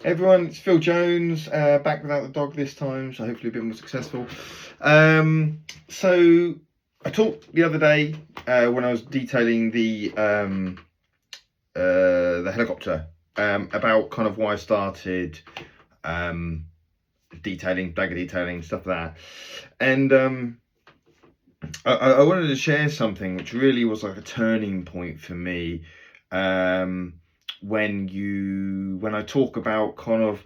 Everyone, it's Phil Jones, back without the dog this time, so hopefully a bit more successful. So I talked the other day when I was detailing the helicopter about kind of why I started detailing, dagger detailing, stuff like that, and I wanted to share something which really was like a turning point for me. When I talk about kind of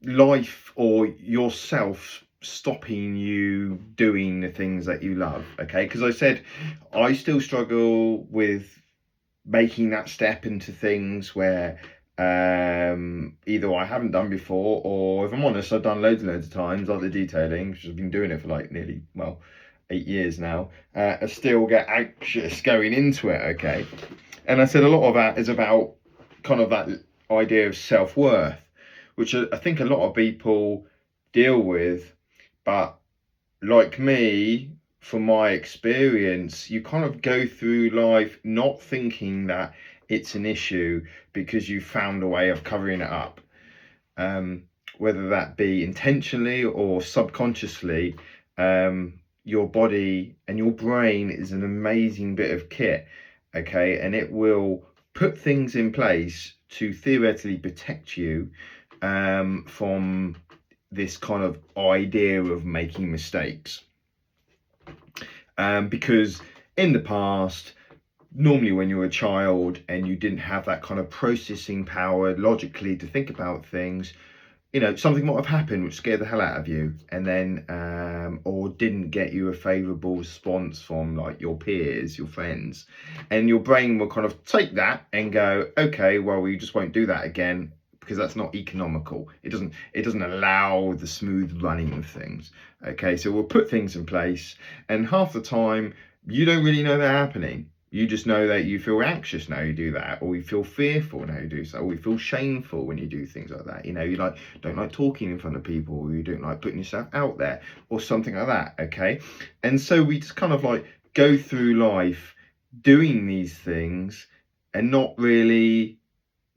life or yourself stopping you doing the things that you love, okay? Because I said I still struggle with making that step into things where either I haven't done before, or if I'm honest, I've done loads and loads of times, like the detailing, which I've been doing it for like nearly, 8 years now. I still get anxious going into it, okay? And I said a lot of that is about kind of that idea of self-worth, which I think a lot of people deal with, but like me, from my experience, you kind of go through life not thinking that it's an issue because you found a way of covering it up. Whether that be intentionally or subconsciously, your body and your brain is an amazing bit of kit, okay? And it will put things in place to theoretically protect you from this kind of idea of making mistakes. Because in the past, normally when you were a child and you didn't have that kind of processing power logically to think about things, something might have happened which scared the hell out of you, and then or didn't get you a favorable response from like your peers, your friends, and your brain will kind of take that and go, okay, well, we just won't do that again because that's not economical. It doesn't allow the smooth running of things. Okay, so we'll put things in place, and half the time you don't really know they're happening. You just know that you feel anxious now you do that, or you feel fearful now you do so, or you feel shameful when you do things like that. You like don't like talking in front of people, or you don't like putting yourself out there, or something like that. Okay, and so we just kind of like go through life doing these things and not really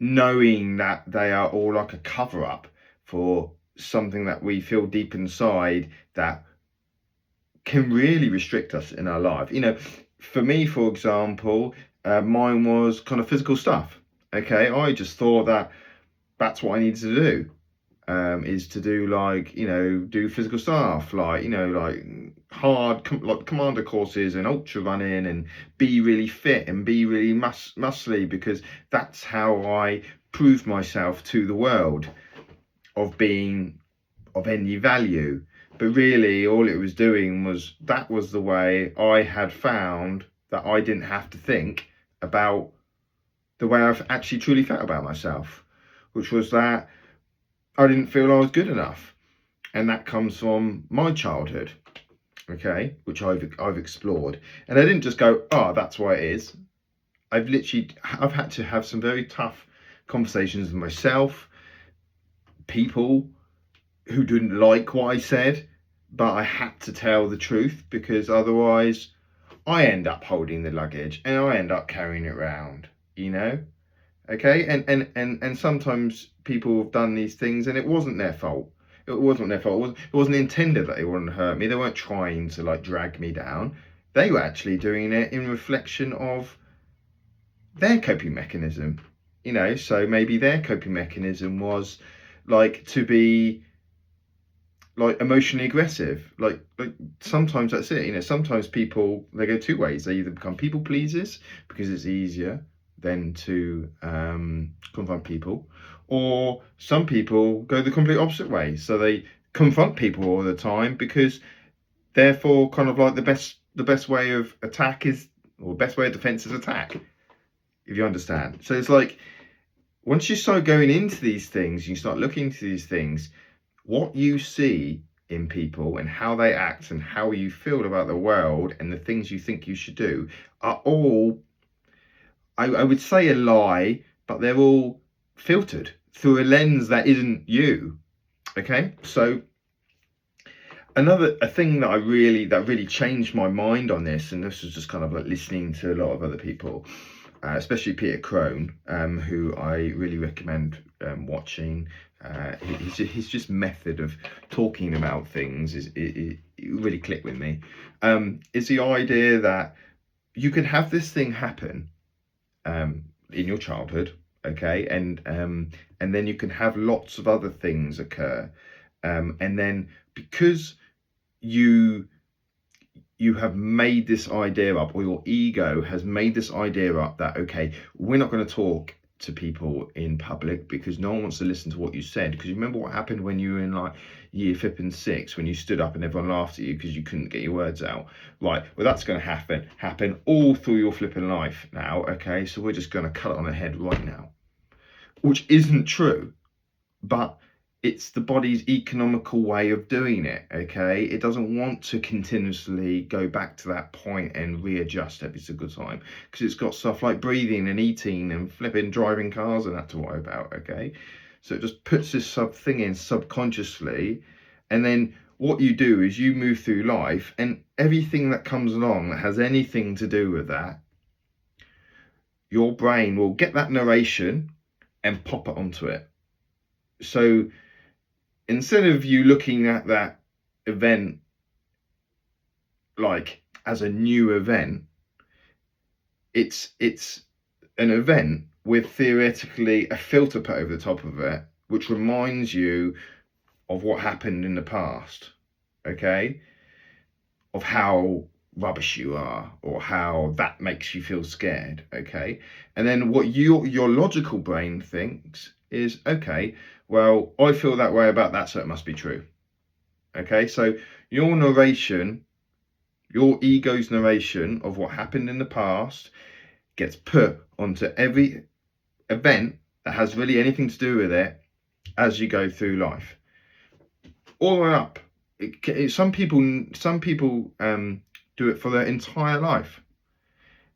knowing that they are all like a cover up for something that we feel deep inside that can really restrict us in our life. For me, for example, mine was kind of physical stuff. Okay, I just thought that that's what I needed to do. Is to do like do physical stuff like like hard like commander courses and ultra running and be really fit and be really muscly, because that's how I prove myself to the world of being of any value. But really all it was doing was that was the way I had found that I didn't have to think about the way I've actually truly felt about myself, which was that I didn't feel I was good enough. And that comes from my childhood, okay, which I've explored. And I didn't just go, oh, that's why it is. I've had to have some very tough conversations with myself, people who didn't like what I said, but I had to tell the truth because otherwise I end up holding the luggage and I end up carrying it around, Okay, and sometimes people have done these things and it wasn't their fault. It wasn't their fault. It wasn't intended that they wouldn't hurt me. They weren't trying to like drag me down. They were actually doing it in reflection of their coping mechanism. So maybe their coping mechanism was like to be like emotionally aggressive. Like sometimes that's it. Sometimes people, they go two ways. They either become people pleasers because it's easier than to confront people, or some people go the complete opposite way. So they confront people all the time because therefore kind of like the best way of attack is, or best way of defense is attack, if you understand. So it's like once you start going into these things, you start looking into these things, what you see in people and how they act and how you feel about the world and the things you think you should do are all, I would say, a lie, but they're all filtered through a lens that isn't you. Okay, so a thing that really changed my mind on this, and this was just kind of like listening to a lot of other people, especially Peter Crone, who I really recommend watching. His just method of talking about things it really clicked with me. Is the idea that you can have this thing happen in your childhood, okay, and then you can have lots of other things occur, and then because you have made this idea up, or your ego has made this idea up that, okay, we're not going to talk to people in public because no one wants to listen to what you said. Because you remember what happened when you were in like year flipping 6, when you stood up and everyone laughed at you because you couldn't get your words out. Right, well, that's going to happen all through your flipping life now, okay? So we're just going to cut it on the head right now, which isn't true, but it's the body's economical way of doing it, okay? It doesn't want to continuously go back to that point and readjust every single time, because it's got stuff like breathing and eating and flipping driving cars and that to worry about, okay? So it just puts this thing in subconsciously, and then what you do is you move through life, and everything that comes along that has anything to do with that, your brain will get that narration and pop it onto it. So instead of you looking at that event like as a new event, it's an event with theoretically a filter put over the top of it, which reminds you of what happened in the past, okay? Of how rubbish you are, or how that makes you feel scared, okay? And then what your logical brain thinks is, okay, well, I feel that way about that, so it must be true. Okay, so your narration, your ego's narration of what happened in the past gets put onto every event that has really anything to do with it as you go through life. All the way up. Some people do it for their entire life.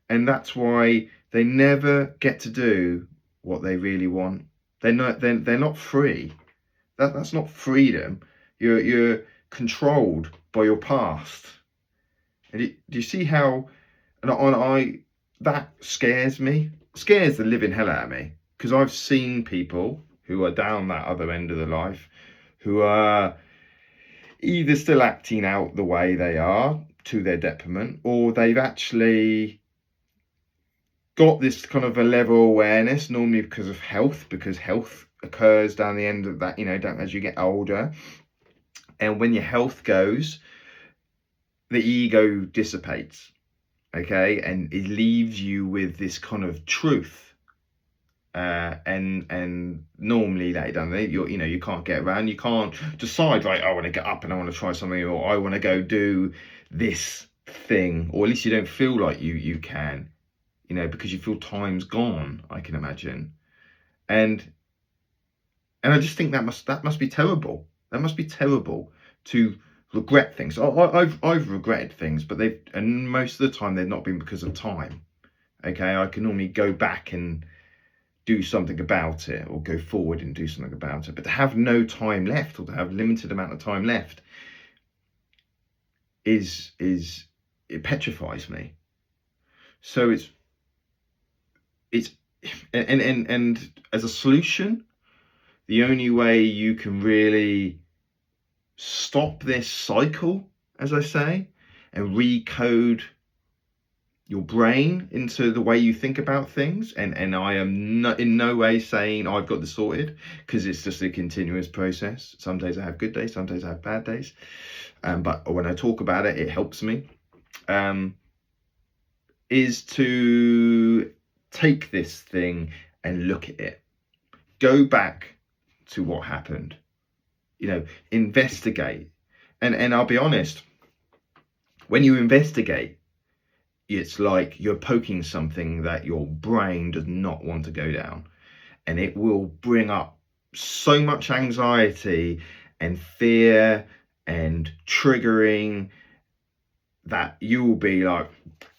And that's why they never get to do what they really want. They're not free. That's not freedom. You're controlled by your past. And do you see how? And that scares me. Scares the living hell out of me, because I've seen people who are down that other end of the life, who are either still acting out the way they are to their detriment, or they've actually got this kind of a level of awareness, normally because health occurs down the end of that, as you get older. And when your health goes, the ego dissipates, okay? And it leaves you with this kind of truth. And normally that you can't get around. You can't decide, right, I want to get up and I want to try something, or I want to go do this thing, or at least you don't feel like you can. Because you feel time's gone, I can imagine. And I just think that must be terrible. That must be terrible to regret things. I've regretted things, but and most of the time they've not been because of time. Okay, I can normally go back and do something about it, or go forward and do something about it. But to have no time left, or to have limited amount of time left, it petrifies me. So it's and as a solution, the only way you can really stop this cycle, as I say, and recode your brain into the way you think about things, and I am in no way saying I've got this sorted, because it's just a continuous process. Some days I have good days, some days I have bad days, but when I talk about it, it helps me, is to take this thing and look at it. Go back to what happened. Investigate. And I'll be honest, when you investigate, it's like you're poking something that your brain does not want to go down. And it will bring up so much anxiety and fear and triggering that you will be like,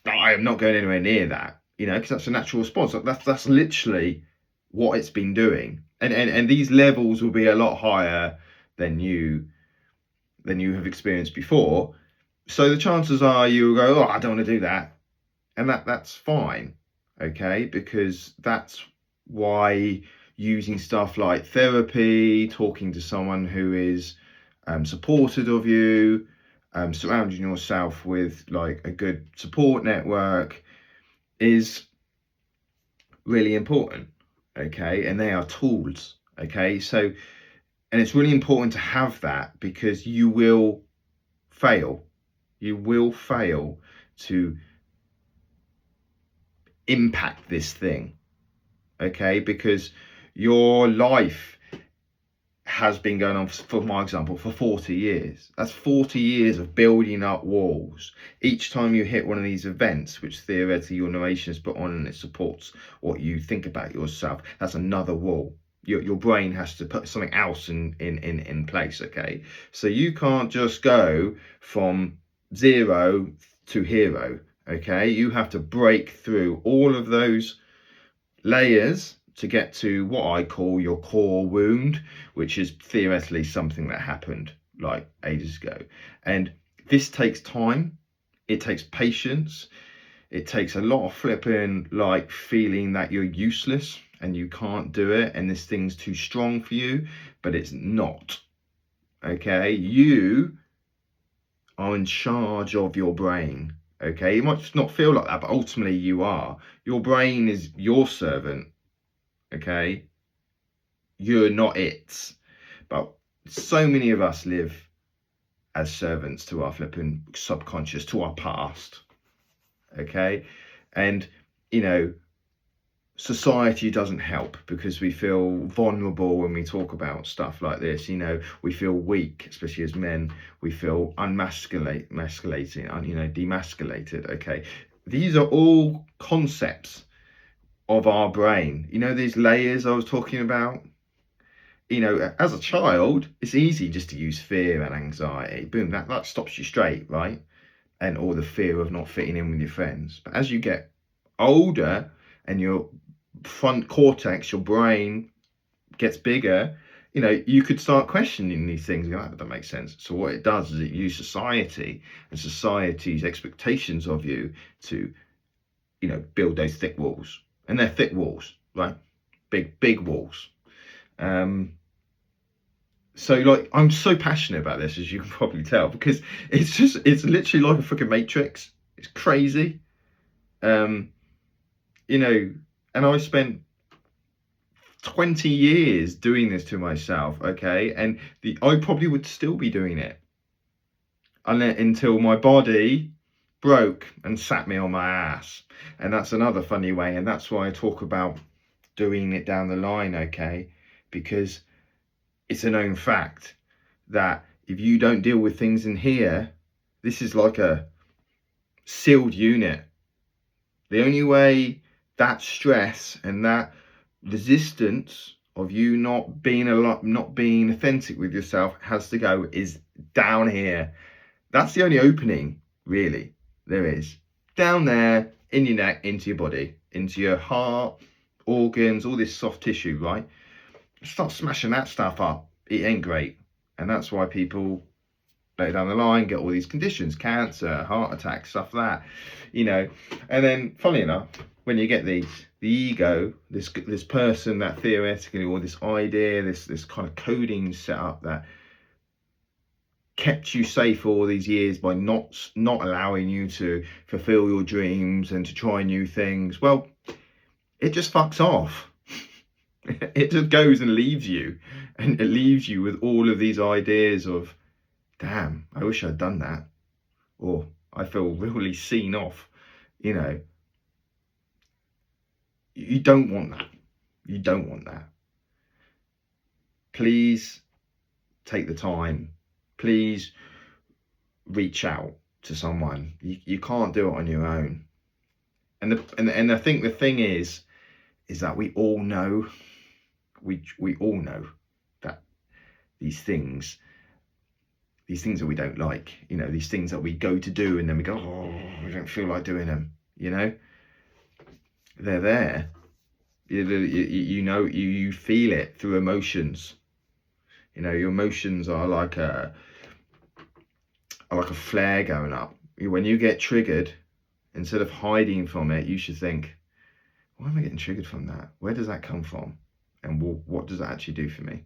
I am not going anywhere near that. Because that's a natural response. That's literally what it's been doing, and these levels will be a lot higher than you have experienced before. So the chances are you will go, I don't want to do that, and that's fine. okay? Because that's why using stuff like therapy, talking to someone who is supportive of you, surrounding yourself with like a good support network is really important, okay? And they are tools, okay? So, and it's really important to have that, because you will fail. You will fail to impact this thing, okay? Because your life has been going on, for my example, for 40 years. That's 40 years of building up walls. Each time you hit one of these events, which theoretically your narration is put on and it supports what you think about yourself, that's another wall. Your brain has to put something else in place, okay? So you can't just go from 0 to hero, okay? You have to break through all of those layers to get to what I call your core wound, which is theoretically something that happened like ages ago. And this takes time, it takes patience, it takes a lot of flipping, like feeling that you're useless and you can't do it and this thing's too strong for you, but it's not. Okay, you are in charge of your brain. Okay, you might not feel like that, but ultimately you are. Your brain is your servant. Okay, you're not it. But so many of us live as servants to our flipping subconscious, to our past. Okay, and you know, society doesn't help because we feel vulnerable when we talk about stuff like this. You know, we feel weak, especially as men. We feel demasculated. Okay, these are all concepts of our brain. You know, these layers I was talking about. You know, as a child, it's easy just to use fear and anxiety. Boom, that stops you straight, right? And or the fear of not fitting in with your friends. But as you get older and your front cortex, your brain gets bigger, you know, you could start questioning these things. Go, that makes sense. So what it does is it uses society and society's expectations of you to, you know, build those thick walls. And they're thick walls, right? Big walls. So like I'm so passionate about this, as you can probably tell, because it's literally like a freaking matrix. It's crazy. You know, and I spent 20 years doing this to myself, okay? And I probably would still be doing it until my body broke and sat me on my ass. And that's another funny way, and that's why I talk about doing it down the line, okay? Because it's a known fact that if you don't deal with things in here, this is like a sealed unit. The only way that stress and that resistance of you not being authentic with yourself has to go is down here. That's the only opening really there is, down there in your neck, into your body, into your heart, organs, all this soft tissue, right? Start smashing that stuff up. It ain't great. And that's why people later down the line get all these conditions, cancer, heart attacks, stuff like that, you know. And then funnily enough, when you get the ego, this person that theoretically, or this idea, this kind of coding set up that kept you safe for all these years by not allowing you to fulfill your dreams and to try new things, well, it just fucks off. It just goes and leaves you, and it leaves you with all of these ideas of, damn, I wish I'd done that, or I feel really seen off. You know, you don't want that. You don't want that. Please take the time. Please reach out to someone. You can't do it on your own. And I think the thing is that we all know, we all know that these things that we don't like, you know, these things that we go to do and then we go, oh, we don't feel like doing them, you know, they're there. You know, you feel it through emotions. You know, your emotions are like a flare going up. When you get triggered, instead of hiding from it, you should think, why am I getting triggered from that? Where does that come from? And what does that actually do for me?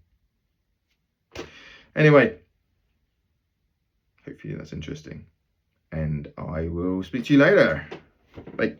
Anyway, hopefully that's interesting. And I will speak to you later. Bye.